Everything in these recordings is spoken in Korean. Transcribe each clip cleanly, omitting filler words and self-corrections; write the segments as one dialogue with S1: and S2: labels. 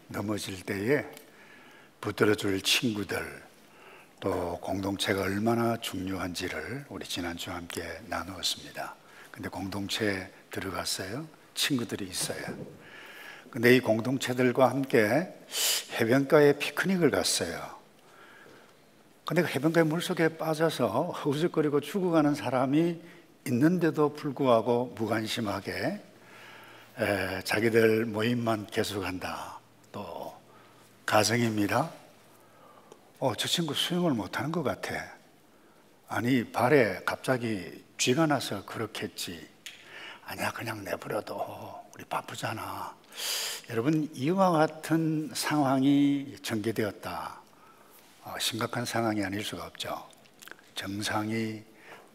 S1: 넘어질 때에 붙들어줄 친구들, 또 공동체가 얼마나 중요한지를 우리 지난주와 함께 나누었습니다. 근데 공동체에 들어갔어요. 친구들이 있어요. 근데 이 공동체들과 함께 해변가에 피크닉을 갔어요. 근데 해변가의 물속에 빠져서 허우적거리고 죽어가는 사람이 있는데도 불구하고 무관심하게 자기들 모임만 계속한다. 또 가정입니다. 저 친구 수영을 못하는 것 같아. 아니 발에 갑자기 쥐가 나서 그렇겠지. 아니야, 그냥 내버려둬. 우리 바쁘잖아. 여러분, 이와 같은 상황이 전개되었다. 심각한 상황이 아닐 수가 없죠. 정상이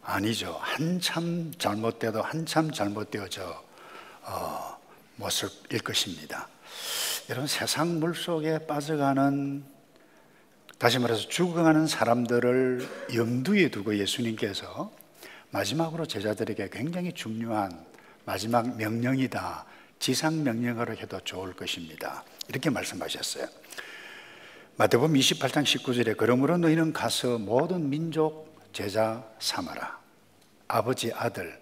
S1: 아니죠. 한참 잘못돼도 한참 잘못되어져 모습일 것입니다. 여러분, 세상 물속에 빠져가는, 다시 말해서 죽어가는 사람들을 염두에 두고 예수님께서 마지막으로 제자들에게 굉장히 중요한 마지막 명령이다, 지상명령으로 해도 좋을 것입니다, 이렇게 말씀하셨어요. 마태복음 28장 19절에 그러므로 너희는 가서 모든 민족 제자 삼아라. 아버지, 아들,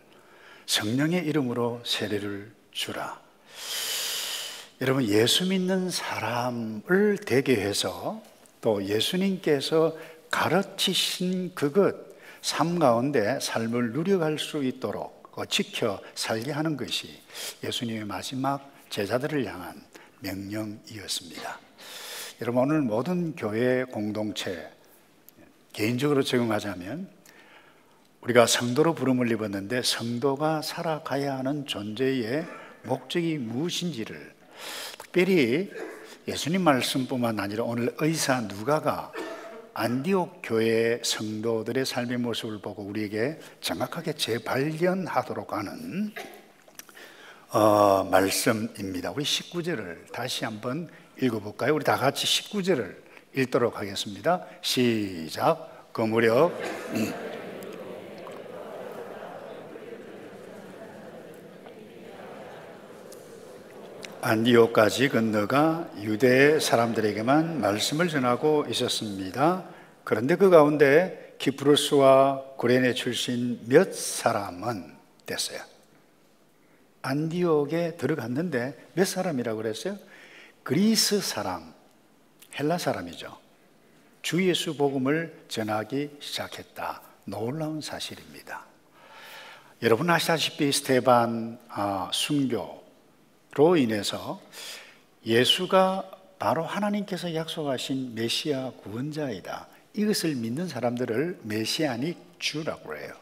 S1: 성령의 이름으로 세례를 주라. 여러분, 예수 믿는 사람을 되게 해서 또 예수님께서 가르치신 그것, 삶 가운데 삶을 누려갈 수 있도록 지켜 살게 하는 것이 예수님의 마지막 제자들을 향한 명령이었습니다. 여러분, 오늘 모든 교회 공동체, 개인적으로 적용하자면 우리가 성도로 부름을 입었는데 성도가 살아가야 하는 존재의 목적이 무엇인지를, 특별히 예수님 말씀뿐만 아니라 오늘 의사 누가가 안디옥 교회 성도들의 삶의 모습을 보고 우리에게 정확하게 재발견하도록 하는 말씀입니다. 우리 19절을 다시 한번 읽어볼까요? 우리 다 같이 19절을 읽도록 하겠습니다. 시작. 그 무렵 안디옥까지 건너가 유대 사람들에게만 말씀을 전하고 있었습니다. 그런데 그 가운데 기프로스와 구레네 출신 몇 사람은 됐어요. 안디옥에 들어갔는데 몇 사람이라고 그랬어요? 그리스 사람, 헬라 사람이죠. 주 예수 복음을 전하기 시작했다. 놀라운 사실입니다. 여러분 아시다시피 스데반 순교로 인해서 예수가 바로 하나님께서 약속하신 메시아 구원자이다, 이것을 믿는 사람들을 메시아닉 주라고 해요.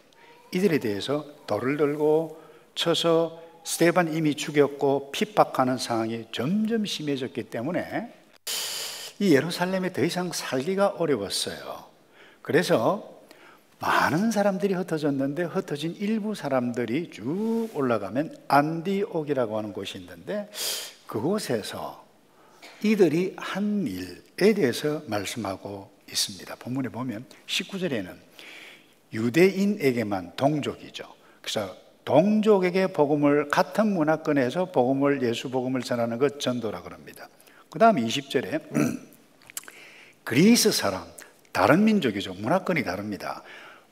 S1: 이들에 대해서 돌을 들고 쳐서 스데반 이미 죽였고 핍박하는 상황이 점점 심해졌기 때문에 이 예루살렘에 더 이상 살기가 어려웠어요. 그래서 많은 사람들이 흩어졌는데 흩어진 일부 사람들이 쭉 올라가면 안디옥이라고 하는 곳이 있는데 그곳에서 이들이 한 일에 대해서 말씀하고 있습니다. 본문에 보면 19절에는 유대인에게만, 동족이죠. 그래서 동족에게 복음을, 같은 문화권에서 복음을, 예수 복음을 전하는 것 전도라 그럽니다. 그 다음 20절에 그리스 사람, 다른 민족이죠. 문화권이 다릅니다.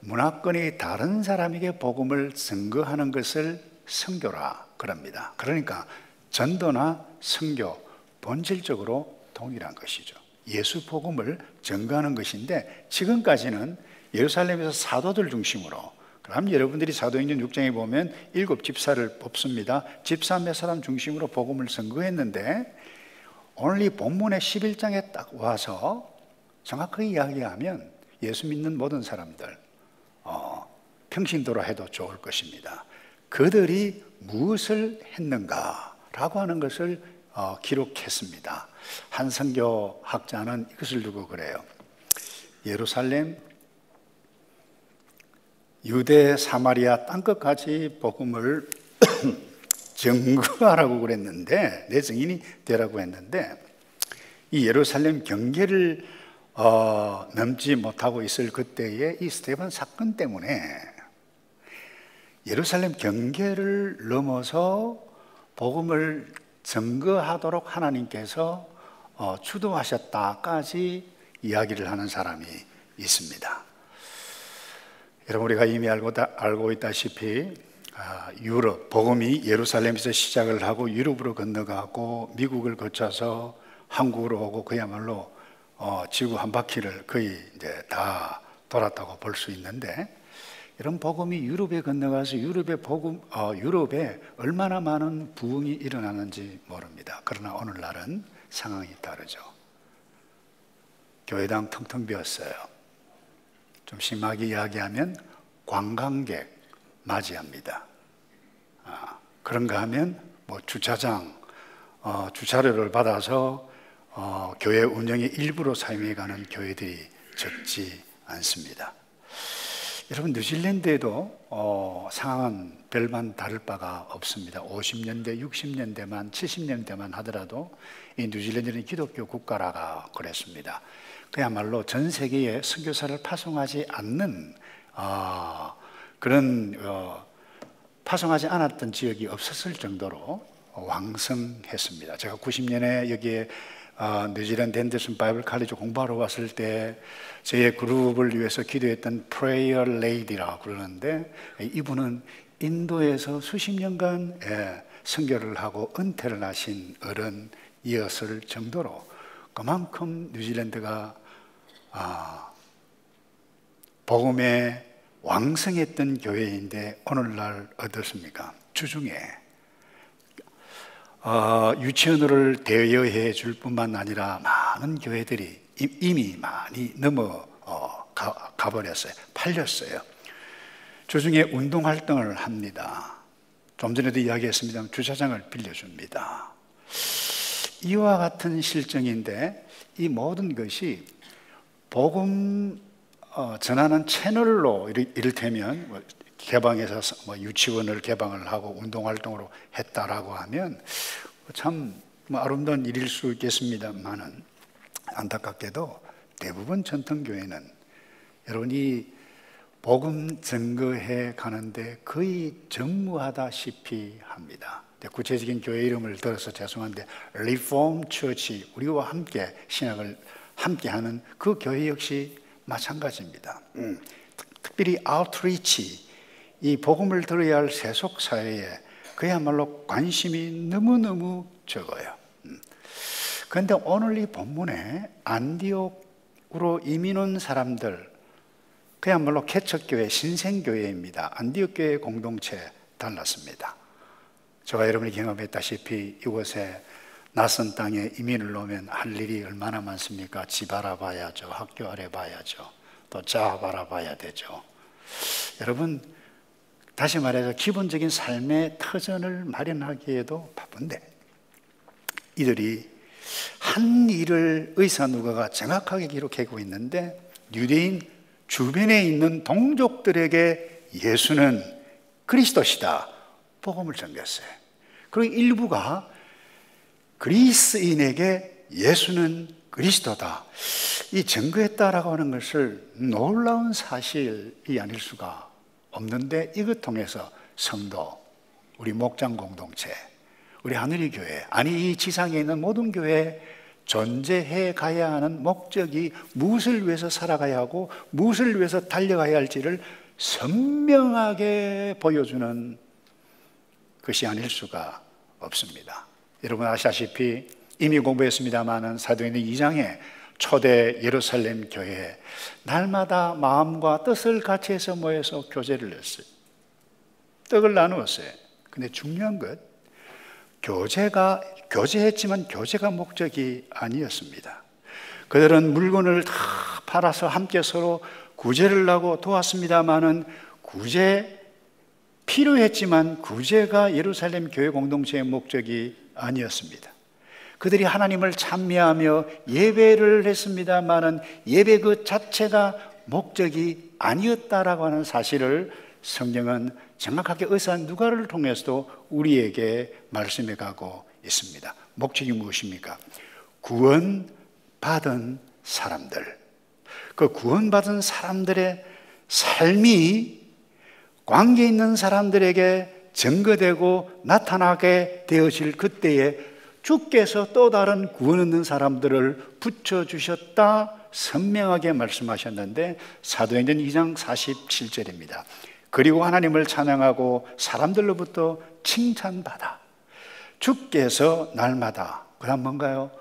S1: 문화권이 다른 사람에게 복음을 증거하는 것을 선교라 그럽니다. 그러니까 전도나 선교, 본질적으로 동일한 것이죠. 예수 복음을 증거하는 것인데 지금까지는 예루살렘에서 사도들 중심으로, 그럼 여러분들이 사도행전 6장에 보면 7 집사를 뽑습니다. 집사 몇 사람 중심으로 복음을 선거했는데 오늘 이 본문의 11장에 딱 와서 정확하게 이야기하면 예수 믿는 모든 사람들 평신도라 해도 좋을 것입니다. 그들이 무엇을 했는가라고 하는 것을 기록했습니다. 한 선교학자는 이것을 두고 그래요. 예루살렘, 유대, 사마리아 땅끝까지 복음을 증거하라고 그랬는데, 내 증인이 되라고 했는데 이 예루살렘 경계를 넘지 못하고 있을 그때의 이 스데반 사건 때문에 예루살렘 경계를 넘어서 복음을 증거하도록 하나님께서 주도하셨다까지 이야기를 하는 사람이 있습니다. 여러분, 우리가 이미 알고 있다시피 유럽, 복음이 예루살렘에서 시작을 하고 유럽으로 건너가고 미국을 거쳐서 한국으로 오고 그야말로 지구 한 바퀴를 거의 이제 다 돌았다고 볼 수 있는데, 이런 복음이 유럽에 건너가서 유럽에 얼마나 많은 부흥이 일어나는지 모릅니다. 그러나 오늘날은 상황이 다르죠. 교회당 텅텅 비었어요. 좀 심하게 이야기하면 관광객 맞이합니다. 그런가 하면 주차장 주차료를 받아서 교회 운영의 일부로 사용해가는 교회들이 적지 않습니다. 여러분, 뉴질랜드에도 상황은 별반 다를 바가 없습니다. 50년대, 60년대만, 70년대만 하더라도 이 뉴질랜드는 기독교 국가라가 그랬습니다. 그야말로 전 세계에 선교사를 파송하지 않는 파송하지 않았던 지역이 없었을 정도로 왕성했습니다. 제가 90년에 여기에 뉴질랜드 헨더슨 바이블 칼리지 공부하러 왔을 때 제 그룹을 위해서 기도했던 프레이어 레이디라고 그러는데, 이분은 인도에서 수십 년간 선교를 하고 은퇴를 하신 어른이었을 정도로 그만큼 뉴질랜드가 복음에 왕성했던 교회인데, 오늘날 어떻습니까? 주중에 유치원을 대여해 줄 뿐만 아니라 많은 교회들이 이미 많이 가버렸어요. 팔렸어요. 주중에 운동활동을 합니다. 좀 전에도 이야기했습니다만 주차장을 빌려줍니다. 이와 같은 실정인데, 이 모든 것이 복음 전하는 채널로 이를테면 개방해서 유치원을 개방을 하고 운동활동으로 했다라고 하면 참 아름다운 일일 수 있겠습니다만은, 안타깝게도 대부분 전통교회는 여러분이 복음 증거해 가는데 거의 전무하다시피 합니다. 구체적인 교회 이름을 들어서 죄송한데, 리폼 처치, 우리와 함께 신학을 함께하는 그 교회 역시 마찬가지입니다. 특별히 아웃리치, 이 복음을 들어야 할 세속 사회에 그야말로 관심이 너무너무 적어요. 그런데 오늘 이 본문에 안디옥으로 이민 온 사람들, 그야말로 개척교회, 신생교회입니다. 안디옥교회 공동체 달랐습니다. 제가 여러분이 경험했다시피 이곳에 낯선 땅에 이민을 오면 할 일이 얼마나 많습니까? 집 알아봐야죠, 학교 알아봐야죠, 또 자 알아봐야 되죠. 여러분, 다시 말해서 기본적인 삶의 터전을 마련하기에도 바쁜데, 이들이 한 일을 의사 누가가 정확하게 기록하고 있는데, 유대인 주변에 있는 동족들에게 예수는 그리스도시다 복음을 전했어요. 그리고 일부가 그리스인에게 예수는 그리스도다 이 증거했다라고 하는 것을 놀라운 사실이 아닐 수가 없는데, 이것 통해서 성도, 우리 목장 공동체, 우리 하늘의 교회, 아니 이 지상에 있는 모든 교회에 존재해 가야 하는 목적이 무엇을 위해서 살아가야 하고 무엇을 위해서 달려가야 할지를 선명하게 보여주는 것이 아닐 수가 없습니다. 여러분 아시다시피 이미 공부했습니다마는 사도행전 2장에 초대 예루살렘 교회에 날마다 마음과 뜻을 같이 해서 모여서 교제를 했어요. 떡을 나누었어요. 근데 중요한 것, 교제했지만 교제가 목적이 아니었습니다. 그들은 물건을 다 팔아서 함께 서로 구제를 하고 도왔습니다마는 필요했지만 구제가 예루살렘 교회 공동체의 목적이 아니었습니다. 그들이 하나님을 찬미하며 예배를 했습니다마는 예배 그 자체가 목적이 아니었다라고 하는 사실을 성경은 정확하게 의사 누가를 통해서도 우리에게 말씀해 가고 있습니다. 목적이 무엇입니까? 구원받은 사람들, 그 구원받은 사람들의 삶이 관계 있는 사람들에게 증거되고 나타나게 되어질 그때에 주께서 또 다른 구원 얻는 사람들을 붙여주셨다 선명하게 말씀하셨는데 사도행전 2장 47절입니다. 그리고 하나님을 찬양하고 사람들로부터 칭찬받아 주께서 날마다 그 다음 뭔가요?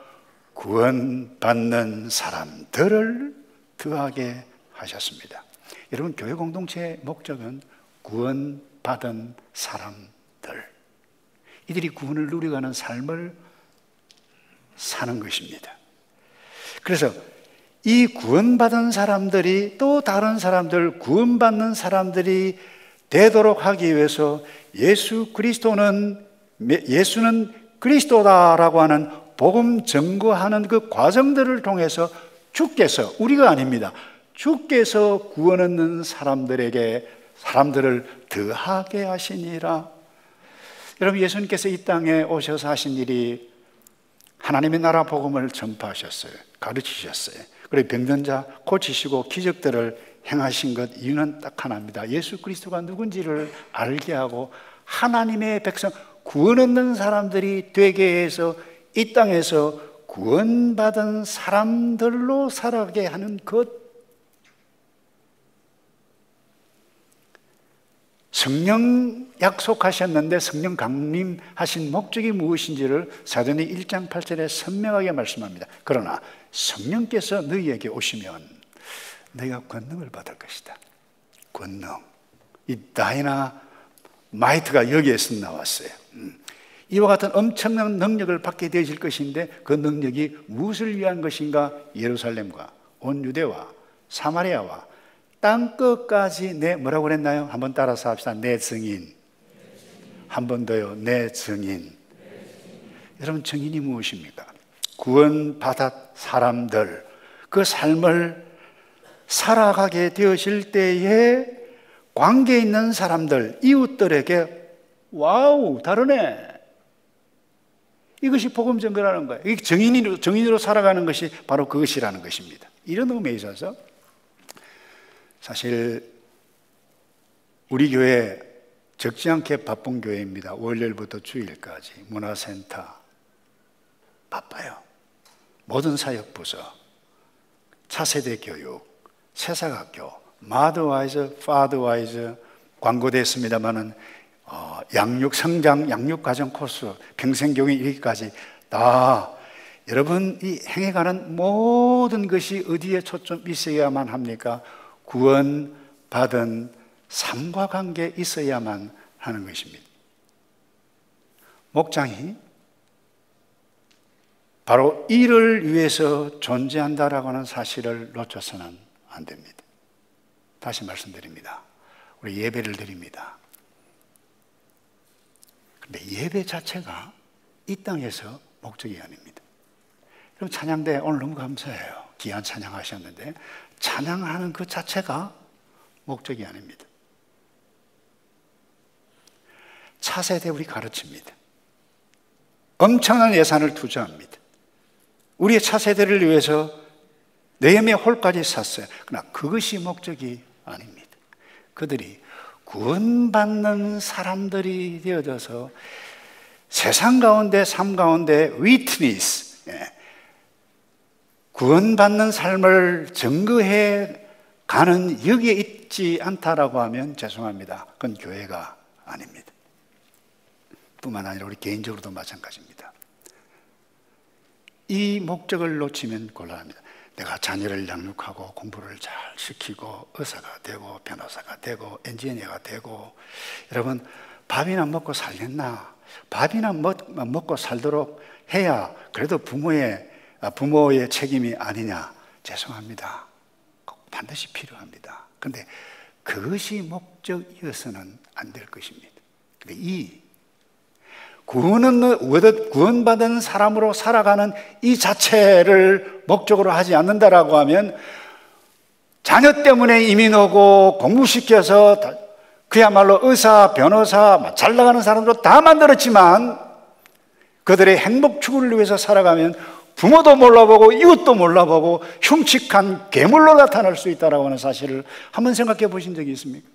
S1: 구원받는 사람들을 더하게 하셨습니다. 여러분, 교회 공동체의 목적은 구원받은 사람들, 이들이 구원을 누려가는 삶을 사는 것입니다. 그래서 이 구원받은 사람들이 또 다른 사람들, 구원받는 사람들이 되도록 하기 위해서 예수는 그리스도다라고 하는 복음 증거하는 그 과정들을 통해서 주께서, 우리가 아닙니다, 주께서 구원 얻는 사람들을 더하게 하시니라. 여러분, 예수님께서 이 땅에 오셔서 하신 일이 하나님의 나라 복음을 전파하셨어요. 가르치셨어요. 그리고 병든 자 고치시고 기적들을 행하신 것 이유는 딱 하나입니다. 예수 그리스도가 누군지를 알게 하고 하나님의 백성, 구원 얻는 사람들이 되게 해서 이 땅에서 구원받은 사람들로 살아가게 하는 것. 성령 약속하셨는데 성령 강림하신 목적이 무엇인지를 사도행전 1장 8절에 선명하게 말씀합니다. 그러나 성령께서 너희에게 오시면 너희가 권능을 받을 것이다. 권능. 이 다이나마이트가 여기에서 나왔어요. 이와 같은 엄청난 능력을 받게 되실 것인데 그 능력이 무엇을 위한 것인가? 예루살렘과 온 유대와 사마리아와 땅끝까지 뭐라고 그랬나요? 한번 따라서 합시다. 내 증인. 한 번 더요. 내 증인. 여러분, 증인이 무엇입니까? 구원받은 사람들, 그 삶을 살아가게 되어질 때에 관계 있는 사람들, 이웃들에게 와우, 다르네. 이것이 복음 전거라는 거예요. 증인으로 살아가는 것이 바로 그것이라는 것입니다. 이런 의미에 있어서 사실 우리 교회 적지 않게 바쁜 교회입니다. 월요일부터 주일까지 문화센터 바빠요. 모든 사역부서, 차세대 교육, 새사학교, 마더와이즈, 파더와이즈 광고됐습니다마는 양육 성장, 양육 과정 코스, 평생교육 이렇게까지 다 여러분 이 행해가는 모든 것이 어디에 초점 있어야만 합니까? 구원받은 삶과 관계 있어야만 하는 것입니다. 목장이 바로 이를 위해서 존재한다라고 하는 사실을 놓쳐서는 안 됩니다. 다시 말씀드립니다. 우리 예배를 드립니다. 그런데 예배 자체가 이 땅에서 목적이 아닙니다. 그럼 찬양대 오늘 너무 감사해요. 귀한 찬양하셨는데 찬양하는 그 자체가 목적이 아닙니다. 차세대 우리 가르칩니다. 엄청난 예산을 투자합니다. 우리의 차세대를 위해서 네헤미야 홀까지 샀어요. 그러나 그것이 목적이 아닙니다. 그들이 구원받는 사람들이 되어져서 세상 가운데 삶 가운데 위트니스, 구원받는 삶을 증거해 가는 여기에 있지 않다라고 하면 죄송합니다. 그건 교회가 아닙니다. 뿐만 아니라 우리 개인적으로도 마찬가지입니다. 이 목적을 놓치면 곤란합니다. 내가 자녀를 양육하고 공부를 잘 시키고 의사가 되고 변호사가 되고 엔지니어가 되고, 여러분 밥이나 먹고 살겠나? 밥이나 먹고 살도록 해야 그래도 부모의 책임이 아니냐? 죄송합니다. 꼭 반드시 필요합니다. 그런데 그것이 목적이어서는 안 될 것입니다. 근데 이 구원받은 사람으로 살아가는 이 자체를 목적으로 하지 않는다라고 하면 자녀 때문에 이민 오고 공부시켜서 그야말로 의사, 변호사, 잘 나가는 사람도 다 만들었지만 그들의 행복 추구를 위해서 살아가면 부모도 몰라보고 이웃도 몰라보고 흉측한 괴물로 나타날 수 있다라고 하는 사실을 한번 생각해 보신 적이 있습니까?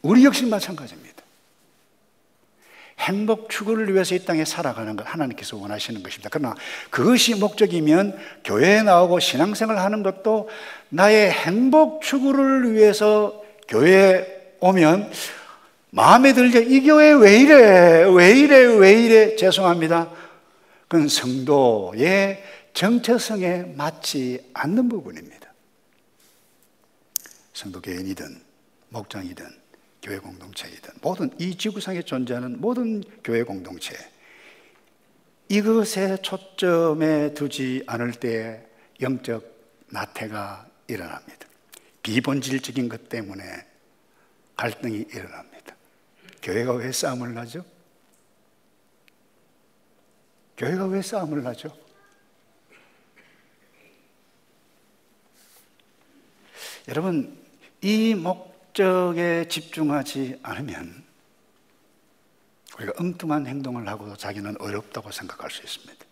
S1: 우리 역시 마찬가지입니다. 행복 추구를 위해서 이 땅에 살아가는 것 하나님께서 원하시는 것입니다. 그러나 그것이 목적이면 교회에 나오고 신앙생활을 하는 것도 나의 행복 추구를 위해서 교회에 오면 마음에 들게 이 교회 왜 이래 죄송합니다. 그건 성도의 정체성에 맞지 않는 부분입니다. 성도 개인이든 목장이든 교회 공동체이든 모든 이 지구상에 존재하는 모든 교회 공동체, 이것에 초점에 두지 않을 때 영적 나태가 일어납니다. 비본질적인 것 때문에 갈등이 일어납니다. 교회가 왜 싸움을 나죠? 교회가 왜 싸움을 나죠? 여러분, 이 목적에 집중하지 않으면 우리가 엉뚱한 행동을 하고도 자기는 어렵다고 생각할 수 있습니다.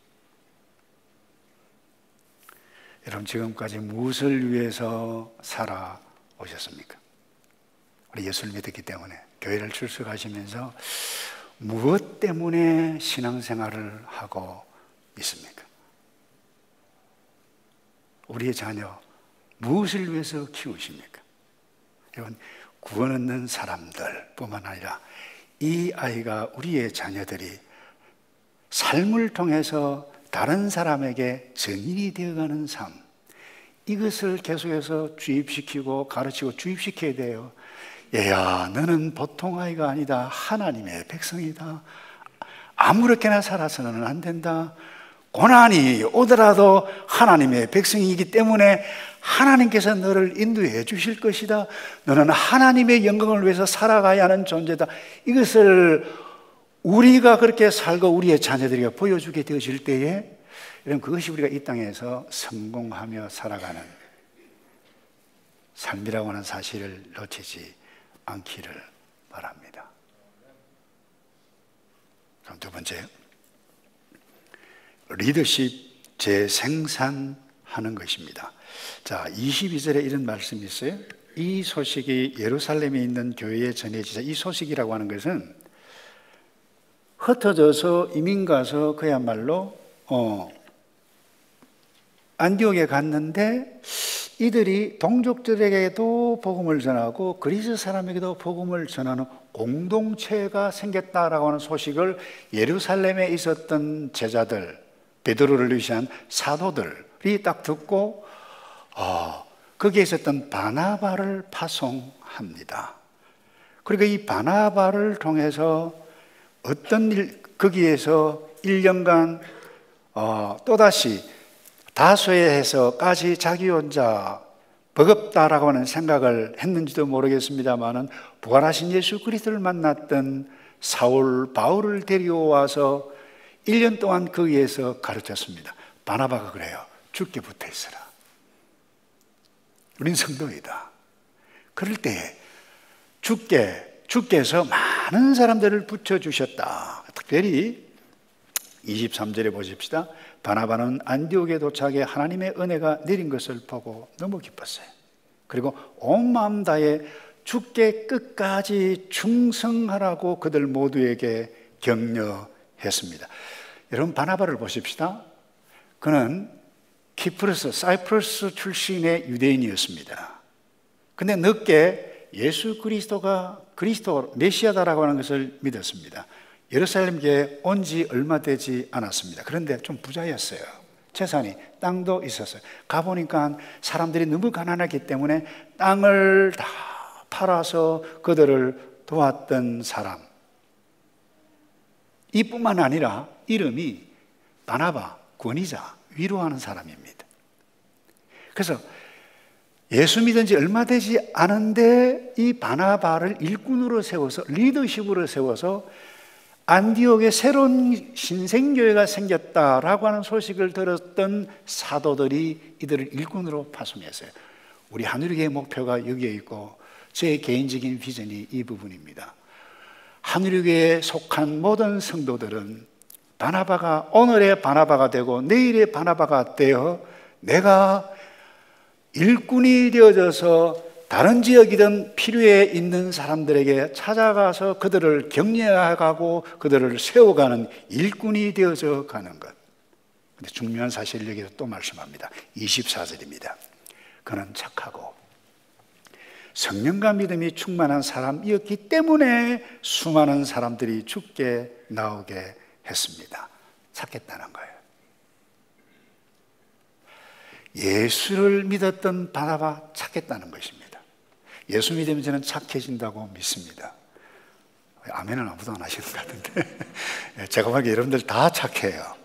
S1: 여러분, 지금까지 무엇을 위해서 살아오셨습니까? 우리 예수를 믿었기 때문에 교회를 출석하시면서 무엇 때문에 신앙생활을 하고 있습니까? 우리의 자녀 무엇을 위해서 키우십니까? 여러분, 구원 얻는 사람들 뿐만 아니라 이 아이가, 우리의 자녀들이 삶을 통해서 다른 사람에게 전인이 되어가는 삶, 이것을 계속해서 주입시키고 가르치고 주입시켜야 돼요. 얘야, 너는 보통 아이가 아니다. 하나님의 백성이다. 아무렇게나 살아서는 안 된다. 고난이 오더라도 하나님의 백성이기 때문에 하나님께서 너를 인도해 주실 것이다. 너는 하나님의 영광을 위해서 살아가야 하는 존재다. 이것을 우리가 그렇게 살고 우리의 자녀들이 보여주게 되어질 때에, 여러분, 그것이 우리가 이 땅에서 성공하며 살아가는 삶이라고 하는 사실을 놓치지 않기를 바랍니다. 그럼 두 번째, 리더십 재생산하는 것입니다. 자, 22절에 이런 말씀이 있어요. 이 소식이 예루살렘에 있는 교회에 전해지자, 이 소식이라고 하는 것은 흩어져서 이민 가서 그야말로 안디옥에 갔는데 이들이 동족들에게도 복음을 전하고 그리스 사람에게도 복음을 전하는 공동체가 생겼다라고 하는 소식을 예루살렘에 있었던 제자들, 베드로를 위시한 사도들이 딱 듣고 거기에 있었던 바나바를 파송합니다. 그리고 이 바나바를 통해서 거기에서 1년간 또다시 다소에서까지 자기 혼자 버겁다라고 하는 생각을 했는지도 모르겠습니다만은 부활하신 예수 그리스도를 만났던 사울, 바울을 데려와서 1년 동안 거기에서 가르쳤습니다. 바나바가 그래요. 죽게 붙어 있어라. 우린 성도이다. 그럴 때 주께서 많은 사람들을 붙여주셨다. 특별히 23절에 보십시다. 바나바는 안디옥에 도착해 하나님의 은혜가 내린 것을 보고 너무 기뻤어요. 그리고 온 마음 다해 주께 끝까지 충성하라고 그들 모두에게 격려했습니다. 여러분, 바나바를 보십시다. 그는 사이프러스 출신의 유대인이었습니다. 근데 늦게 예수 그리스도가 메시아다라고 하는 것을 믿었습니다. 예루살렘 교회에 온 지 얼마 되지 않았습니다. 그런데 좀 부자였어요. 재산이, 땅도 있었어요. 가보니까 사람들이 너무 가난하기 때문에 땅을 다 팔아서 그들을 도왔던 사람. 이뿐만 아니라 이름이 바나바, 권위자, 위로하는 사람입니다. 그래서 예수 믿은 지 얼마 되지 않은데 이 바나바를 일꾼으로 세워서, 리더십으로 세워서 안디옥에 새로운 신생교회가 생겼다라고 하는 소식을 들었던 사도들이 이들을 일꾼으로 파송했어요. 우리 하늘교회의 목표가 여기에 있고 제 개인적인 비전이 이 부분입니다. 하늘교회에 속한 모든 성도들은 바나바가, 오늘의 바나바가 되고 내일의 바나바가 되어 내가 일꾼이 되어져서 다른 지역이든 필요에 있는 사람들에게 찾아가서 그들을 격려하고 그들을 세워가는 일꾼이 되어서 가는 것. 근데 중요한 사실을 여기서 또 말씀합니다. 24절입니다. 그는 착하고 성령과 믿음이 충만한 사람이었기 때문에 수많은 사람들이 죽게 나오게 했습니다. 착했다는 거예요. 예수를 믿었던 바나바 착했다는 것입니다. 예수 믿으면 저는 착해진다고 믿습니다. 아멘은 아무도 안 하시는 것 같은데 제가 보기에 여러분들 다 착해요.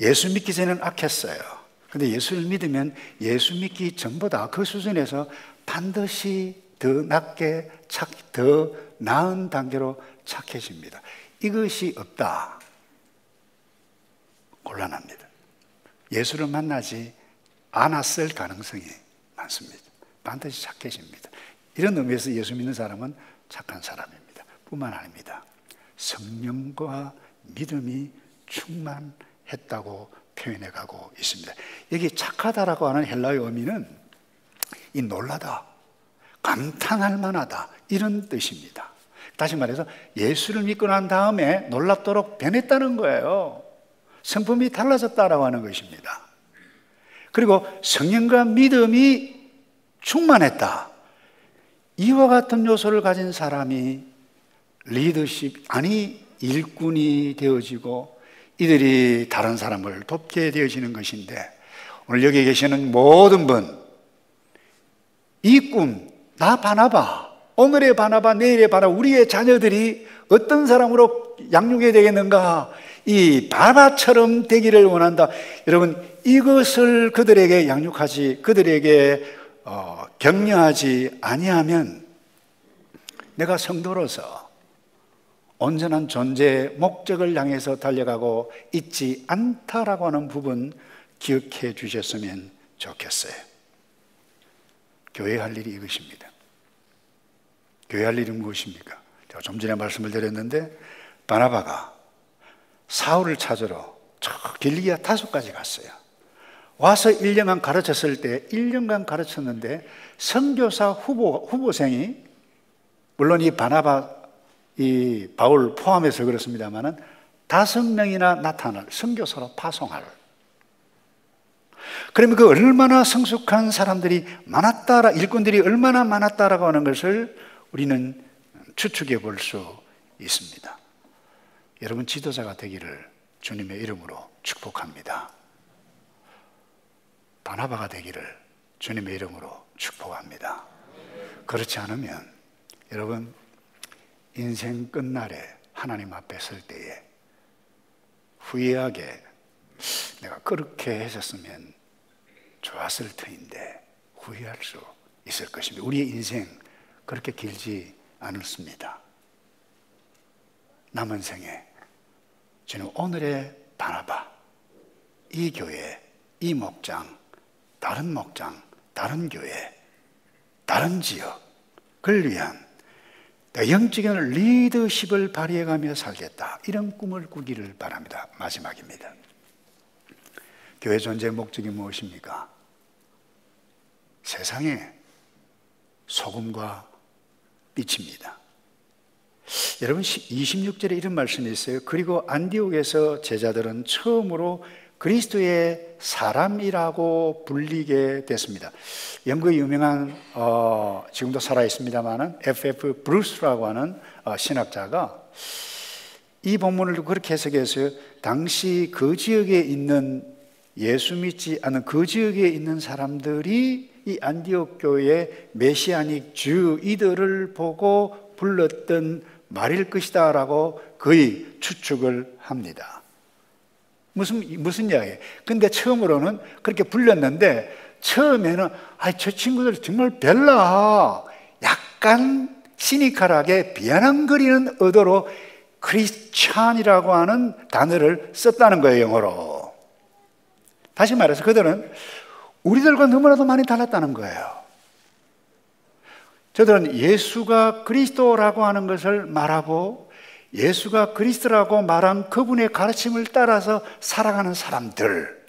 S1: 예수 믿기 전에는 악했어요. 근데 예수를 믿으면 예수 믿기 전보다 그 수준에서 반드시 더 낫게 더 나은 단계로 착해집니다. 이것이 없다, 곤란합니다. 예수를 만나지 않았을 가능성이 많습니다. 반드시 착해집니다. 이런 의미에서 예수 믿는 사람은 착한 사람입니다. 뿐만 아닙니다. 성령과 믿음이 충만했다고 표현해 가고 있습니다. 여기 착하다라고 하는 헬라어 의미는 이 놀라다, 감탄할 만하다 이런 뜻입니다. 다시 말해서 예수를 믿고 난 다음에 놀랍도록 변했다는 거예요. 성품이 달라졌다라고 하는 것입니다. 그리고 성령과 믿음이 충만했다. 이와 같은 요소를 가진 사람이 리더십, 일꾼이 되어지고 이들이 다른 사람을 돕게 되어지는 것인데, 오늘 여기 계시는 모든 분, 이 꿈, 나 바나바, 오늘의 바나바, 내일의 바나바, 우리의 자녀들이 어떤 사람으로 양육해야 되겠는가, 이 바나바처럼 되기를 원한다. 여러분, 이것을 그들에게 양육하지, 그들에게 격려하지 아니하면 내가 성도로서 온전한 존재의 목적을 향해서 달려가고 있지 않다라고 하는 부분 기억해 주셨으면 좋겠어요. 교회 할 일이 이것입니다. 교회 할 일은 무엇입니까? 제가 좀 전에 말씀을 드렸는데 바나바가 사울을 찾으러 저 길리기아 타소까지 갔어요. 와서 1년간 가르쳤을 때 1년간 가르쳤는데 선교사 후보생이, 물론 이 바나바, 이 바울 포함해서 그렇습니다만은 5명이나 나타날, 선교사로 파송할. 그러면 그 얼마나 성숙한 사람들이 많았다라, 일꾼들이 얼마나 많았다라고 하는 것을 우리는 추측해 볼 수 있습니다. 여러분, 지도자가 되기를 주님의 이름으로 축복합니다. 바나바가 되기를 주님의 이름으로 축복합니다. 그렇지 않으면 여러분, 인생 끝날에 하나님 앞에 설 때에 후회하게 내가 그렇게 했었으면 좋았을 터인데 후회할 수 있을 것입니다. 우리의 인생 그렇게 길지 않습니다. 남은 생에 저는 오늘의 바나바, 이 교회, 이 목장, 다른 목장, 다른 교회, 다른 지역을 위한 영적인 리더십을 발휘해가며 살겠다, 이런 꿈을 꾸기를 바랍니다. 마지막입니다. 교회 존재의 목적이 무엇입니까? 세상에 소금과 빛입니다. 여러분, 26절에 이런 말씀이 있어요. 그리고 안디옥에서 제자들은 처음으로 그리스도의 사람이라고 불리게 됐습니다. 영국의 유명한 지금도 살아있습니다마는 F.F. 브루스라고 하는 신학자가 이 본문을 그렇게 해석했어요. 당시 그 지역에 있는, 예수 믿지 않은 그 지역에 있는 사람들이 이 안디옥 교회의 메시아닉 주, 이들을 보고 불렀던 말일 것이다 라고 거의 추측을 합니다. 무슨 이야기예요? 근데 처음으로는 그렇게 불렸는데, 처음에는 저 친구들 정말 별나, 약간 시니컬하게 비아냥거리는 의도로 크리스찬이라고 하는 단어를 썼다는 거예요, 영어로. 다시 말해서 그들은 우리들과 너무나도 많이 달랐다는 거예요. 저들은 예수가 그리스도라고 하는 것을 말하고, 예수가 그리스도라고 말한 그분의 가르침을 따라서 살아가는 사람들,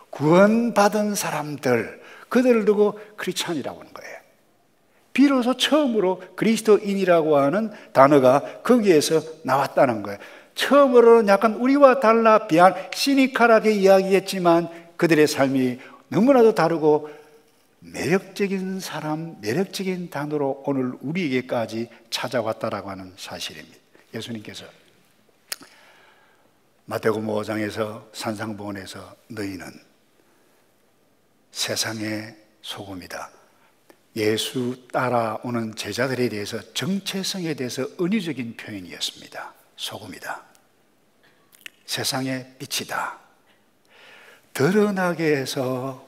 S1: 구원받은 사람들, 그들을 두고 크리스찬이라고 하는 거예요. 비로소 처음으로 그리스도인이라고 하는 단어가 거기에서 나왔다는 거예요. 처음으로는 약간 우리와 달라 시니컬하게 이야기했지만 그들의 삶이 너무나도 다르고 매력적인 사람, 매력적인 단어로 오늘 우리에게까지 찾아왔다라고 하는 사실입니다. 예수님께서 마태복음 5장에서 산상보훈에서 너희는 세상의 소금이다. 예수 따라오는 제자들에 대해서 정체성에 대해서 은유적인 표현이었습니다. 소금이다. 세상의 빛이다. 드러나게 해서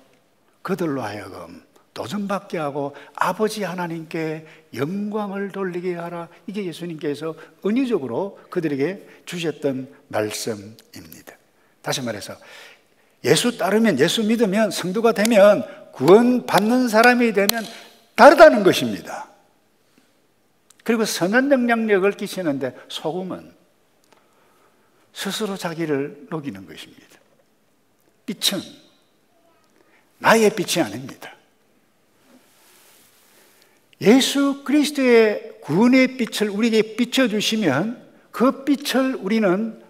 S1: 그들로 하여금 도전받게 하고 아버지 하나님께 영광을 돌리게 하라. 이게 예수님께서 은유적으로 그들에게 주셨던 말씀입니다. 다시 말해서 예수 따르면, 예수 믿으면, 성도가 되면, 구원받는 사람이 되면 다르다는 것입니다. 그리고 선한 영향력을 끼치는데 소금은 스스로 자기를 녹이는 것입니다. 빛은 나의 빛이 아닙니다. 예수 그리스도의 구원의 빛을 우리에게 비춰주시면 그 빛을 우리는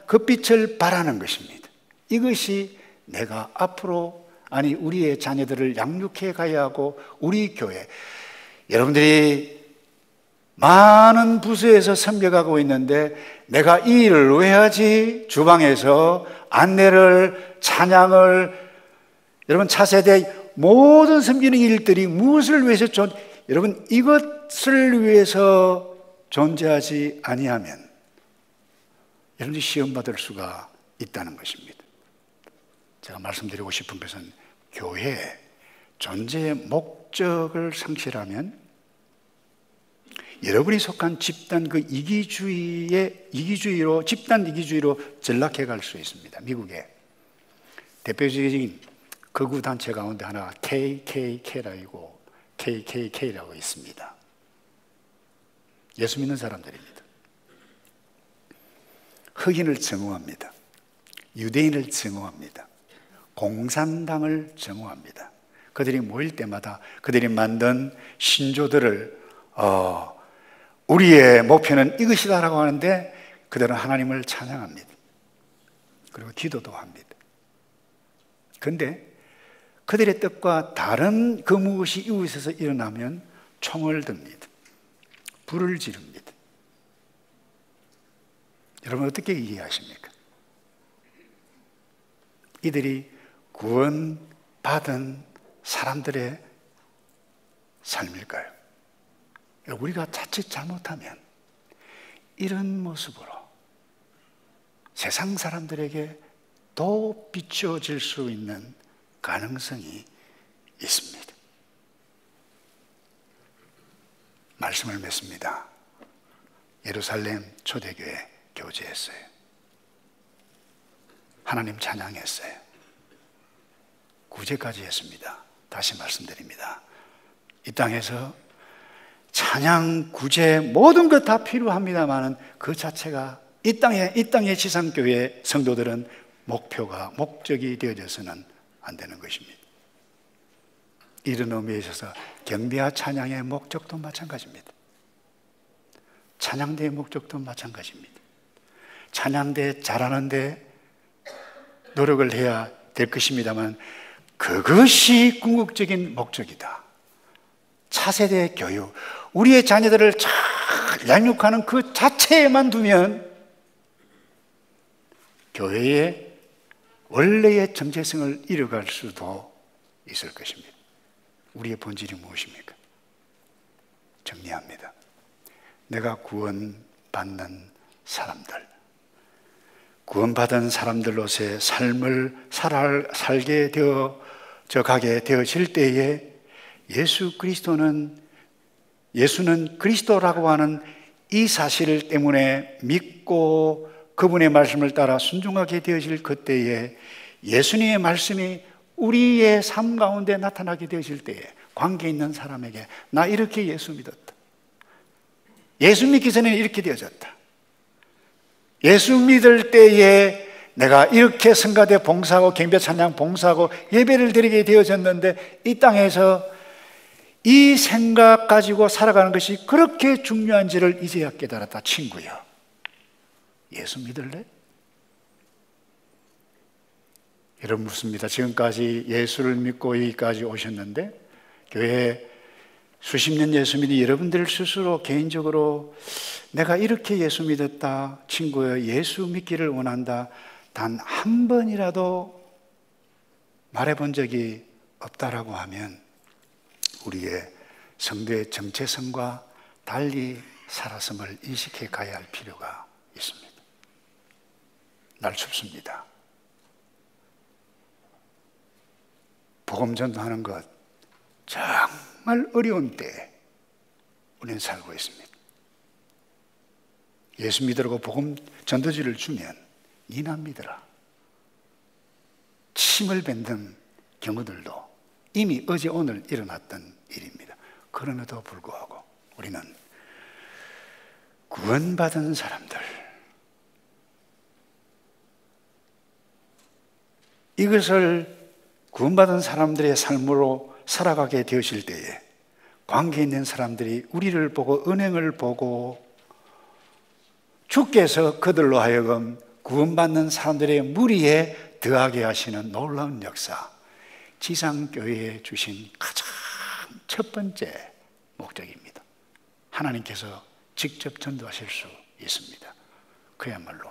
S1: 그 빛을 바라는 것입니다. 이것이 내가 앞으로 우리의 자녀들을 양육해 가야 하고 우리 교회, 여러분들이 많은 부서에서 섬겨가고 있는데 내가 이 일을 왜 하지? 주방에서 안내를, 찬양을, 여러분 차세대 모든 섬기는 일들이 무엇을 위해서 여러분 이것을 위해서 존재하지 아니하면 여러분들이 시험받을 수가 있다는 것입니다. 제가 말씀드리고 싶은 것은 교회의 존재의 목적을 상실하면 여러분이 속한 집단 집단 이기주의로 전락해 갈 수 있습니다. 미국의 대표적인 극우 단체 가운데 하나가 KKK라고 있습니다. 예수 믿는 사람들입니다. 흑인을 증오합니다. 유대인을 증오합니다. 공산당을 증오합니다. 그들이 모일 때마다 그들이 만든 신조들을 우리의 목표는 이것이다라고 하는데 그들은 하나님을 찬양합니다. 그리고 기도도 합니다. 그런데 그들의 뜻과 다른 그 무엇이 이웃에서 일어나면 총을 듭니다. 불을 지릅니다. 여러분 어떻게 이해하십니까? 이들이 구원받은 사람들의 삶일까요? 우리가 자칫 잘못하면 이런 모습으로 세상 사람들에게 더 비춰질 수 있는 가능성이 있습니다. 말씀을 맺습니다. 예루살렘 초대교회 교제했어요. 하나님 찬양했어요. 구제까지 했습니다. 다시 말씀드립니다. 이 땅에서 찬양, 구제 모든 것 다 필요합니다만 그 자체가 이 땅의 지상교회 성도들은 목적이 되어져서는 안 되는 것입니다. 이런 의미에 있어서 경배와 찬양의 목적도 마찬가지입니다. 찬양대의 목적도 마찬가지입니다. 찬양대 잘하는데 노력을 해야 될 것입니다만 그것이 궁극적인 목적이다. 차세대 교육, 우리의 자녀들을 잘 양육하는 그 자체에만 두면 교회의 원래의 정체성을 잃어갈 수도 있을 것입니다. 우리의 본질이 무엇입니까? 정리합니다. 내가 구원받는 사람들, 구원받은 사람들로서의 삶을 살게 가게 되어질 때에 예수는 그리스도라고 하는 이 사실 때문에 믿고 그분의 말씀을 따라 순종하게 되어질 그때에 예수님의 말씀이 우리의 삶 가운데 나타나게 되어질 때에 관계 있는 사람에게 나 이렇게 예수 믿었다. 예수 믿기 전에는 이렇게 되어졌다. 예수 믿을 때에 내가 이렇게 성가대 봉사하고 경배 찬양 봉사하고 예배를 드리게 되어졌는데 이 땅에서 이 생각 가지고 살아가는 것이 그렇게 중요한지를 이제야 깨달았다. 친구야, 예수 믿을래? 여러분 묻습니다. 지금까지 예수를 믿고 여기까지 오셨는데, 교회에 수십 년 예수 믿는 여러분들 스스로 개인적으로 내가 이렇게 예수 믿었다, 친구야 예수 믿기를 원한다, 단 한 번이라도 말해본 적이 없다라고 하면 우리의 성도의 정체성과 달리 살았음을 인식해 가야 할 필요가 있습니다. 날 춥습니다. 복음 전도하는 것 정말 어려운 때에 우리는 살고 있습니다. 예수 믿으라고 복음 전도지를 주면 니나 믿으라, 침을 뱉는 경우들도 이미 어제 오늘 일어났던 일입니다. 그럼에도 불구하고 우리는 구원받은 사람들, 이것을 구원받은 사람들의 삶으로 살아가게 되실 때에 관계 있는 사람들이 우리를 보고 은행을 보고 주께서 그들로 하여금 구원받는 사람들의 무리에 더하게 하시는 놀라운 역사, 지상교회에 주신 가장 첫 번째 목적입니다. 하나님께서 직접 전도하실 수 있습니다. 그야말로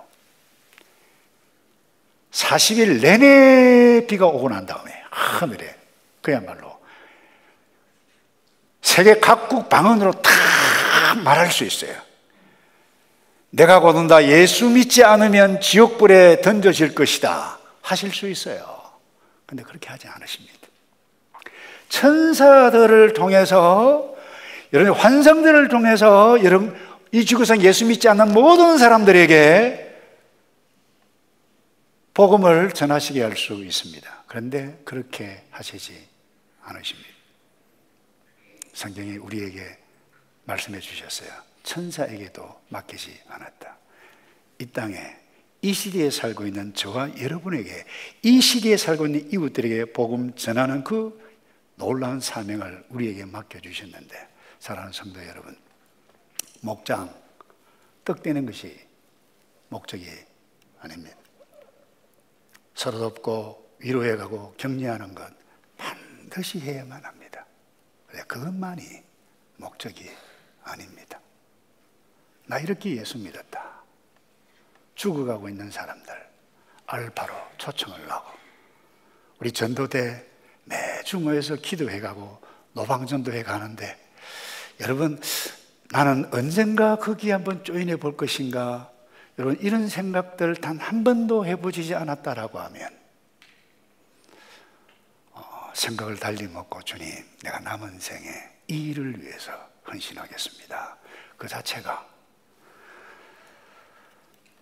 S1: 40일 내내 비가 오고 난 다음에 하늘에 그야말로 세계 각국 방언으로 다 말할 수 있어요. 내가 곧 온다, 예수 믿지 않으면 지옥불에 던져질 것이다 하실 수 있어요. 근데 그렇게 하지 않으십니다. 천사들을 통해서, 여러분 환상들을 통해서 여러분 이 지구상 예수 믿지 않는 모든 사람들에게 복음을 전하시게 할 수 있습니다. 그런데 그렇게 하시지 않으십니다. 성경이 우리에게 말씀해 주셨어요. 천사에게도 맡기지 않았다. 이 땅에 이 시대에 살고 있는 저와 여러분에게, 이 시대에 살고 있는 이웃들에게 복음 전하는 그 놀라운 사명을 우리에게 맡겨주셨는데, 사랑하는 성도 여러분, 목장, 떡 떼는 것이 목적이 아닙니다. 서로 돕고 위로해가고 격려하는 것 반드시 해야만 합니다. 그것만이 목적이 아닙니다. 나 이렇게 예수 믿었다, 죽어가고 있는 사람들 알파로 초청을 하고, 우리 전도대 매주 모여서 기도해가고 노방전도해 가는데, 여러분 나는 언젠가 거기에 한번 조인해 볼 것인가, 여러분 이런 생각들 단 한 번도 해보지 않았다라고 하면 생각을 달리 먹고, 주님 내가 남은 생에 이 일을 위해서 헌신하겠습니다, 그 자체가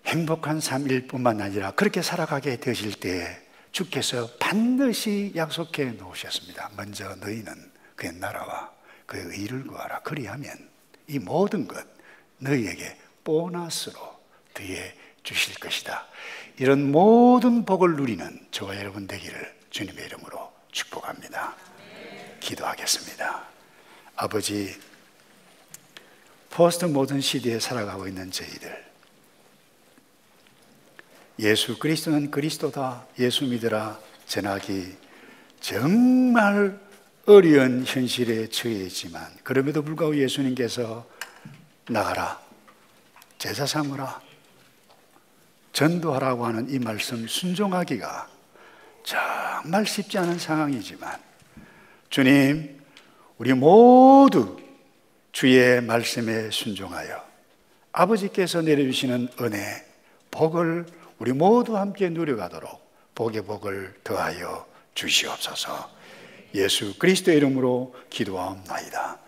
S1: 행복한 삶일 뿐만 아니라 그렇게 살아가게 되실 때에 주께서 반드시 약속해 놓으셨습니다. 먼저 너희는 그의 나라와 그의 의를 구하라. 그리하면 이 모든 것 너희에게 보너스로 더해 주실 것이다. 이런 모든 복을 누리는 저와 여러분 되기를 주님의 이름으로 축복합니다. 기도하겠습니다. 아버지, 포스트 모던 시대에 살아가고 있는 저희들, 예수 그리스도는 그리스도다, 예수 믿으라 전하기 정말 어려운 현실에 처해 있지만, 그럼에도 불구하고 예수님께서 나가라, 제자 삼으라, 전도하라고 하는 이 말씀 순종하기가 정말 쉽지 않은 상황이지만, 주님 우리 모두 주의 말씀에 순종하여 아버지께서 내려주시는 은혜, 복을 우리 모두 함께 누려가도록 복의 복을 더하여 주시옵소서. 예수 그리스도의 이름으로 기도하옵나이다.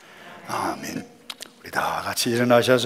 S1: 아멘. 우리 다 같이 일어나셔서